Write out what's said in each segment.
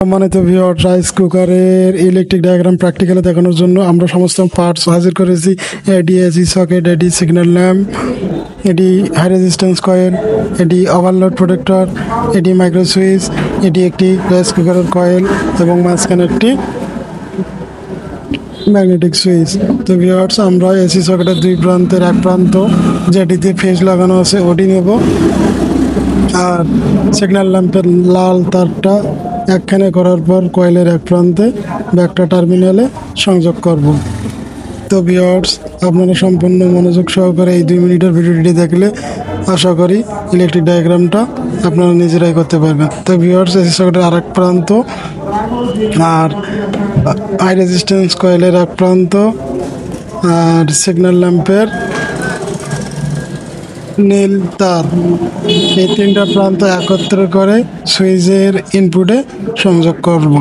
সম্মানিত viewer, rice কুকারের electric diagram প্র্যাকটিক্যালে দেখানোর জন্য আমরা সমস্ত পার্টস হাজির করেছি। এটি এসি সকেট, এটি সিগন্যাল ল্যাম্প, এটি হাই রেজিস্ট্যান্স কয়েল, এটি ওভারলোড প্রোটেক্টর, এটি মাইক্রো সুইচ, এটি একটি রাইস কুকারের কয়েল এবং মাঝখানে একটি ম্যাগনেটিক সুইচ। তো ভিউয়ার্স, আমরা এসি সকেটের দুই প্রান্তের এক প্রান্ত যেটিতে ফেজ লাগানো আছে ওটি নেব, আর সিগন্যাল ল্যাম্পের লাল তারটা একখানে করার পর কয়েলের এক প্রান্তে ব্যাকটা টার্মিনালে সংযোগ করব। তো ভিউয়ার্স, আপনারা সম্পূর্ণ মনোযোগ সহকারে এই 2 মিনিটের ভিডিওটি দেখলে আশা করি ইলেকট্রিক ডায়াগ্রামটা আপনারা নিজেরাই করতে পারবেন। তো ভিউয়ার্স, এসি সকেটের আরেক প্রান্ত আর হাই রেজিস্ট্যান্স কয়েলের এক প্রান্ত আর সিগন্যাল ল্যাম্পের নীল তার, এই 3টা প্রান্ত একত্র করে সুইচের ইনপুটে সংযোগ করব।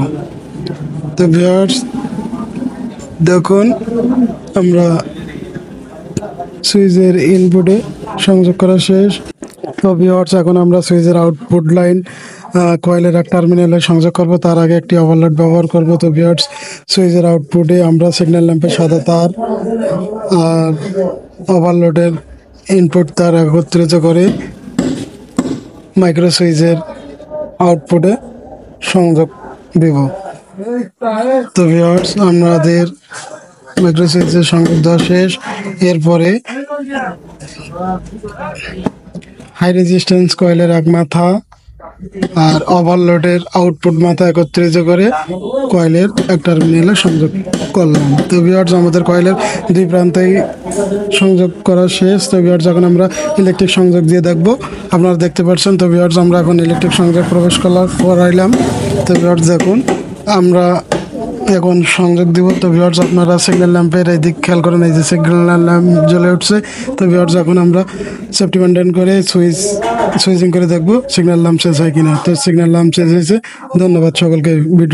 তো ভিউয়ার্স দেখুন, আমরা সুইচের ইনপুটে সংযোগ করা শেষ। তো ভিউয়ার্স, এখন আমরা সুইচের আউটপুট লাইন কয়েলের এক টার্মিনালে সংযোগ করব। তার আগে একটি ওভারলোড ব্যবহার করব। তো ভিউয়ার্স, সুইচের আউটপুটে আমরা সিগন্যাল ল্যাম্পের সাদা তার আর ওভারলোডের ইনপুট তার একত্রিত করে মাইক্রো সুইচের আউটপুটে সংযোগ দেব। তো ভিউয়ার্স, আমাদের মাইক্রো সুইচের সংযোগ দেওয়া শেষ। এরপরে হাই রেজিস্ট্যান্স কয়েলের এক মাথা আর ওভারলোডের আউটপুট মাথা একত্রিত করে কয়েলের এক টার্মিনালে সংযোগ করলাম। তো ভিউয়ার্স, আমাদের কয়েলের দুই প্রান্তেই সংযোগ করা শেষ। তো ভিউয়ার্স, এখন আমরা ইলেকট্রিক সংযোগ দিয়ে দেখব। আপনারা দেখতে পাচ্ছেন। তো ভিউয়ার্স, আমরা এখন ইলেকট্রিক সংযোগ প্রবেশ করাইলাম। তো ভিউয়ার্স দেখুন, আমরা এখন সংযোগ দিব। তো ভিউয়ার্স, আপনারা সিগন্যাল ল্যাম্পের এই দিক খেয়াল করেন, এই যে সিগন্যাল ল্যাম্প জ্বলে উঠছে। তো ভিউয়ার্স, এখন আমরা সেফটি মেনটেন করে সুইচিং করে দেখব সিগন্যাল ল্যাম্প শেষ হয় কিনা। তো সিগন্যাল ল্যাম্প শেষ হয়েছে। ধন্যবাদ সকলকে ভিডিও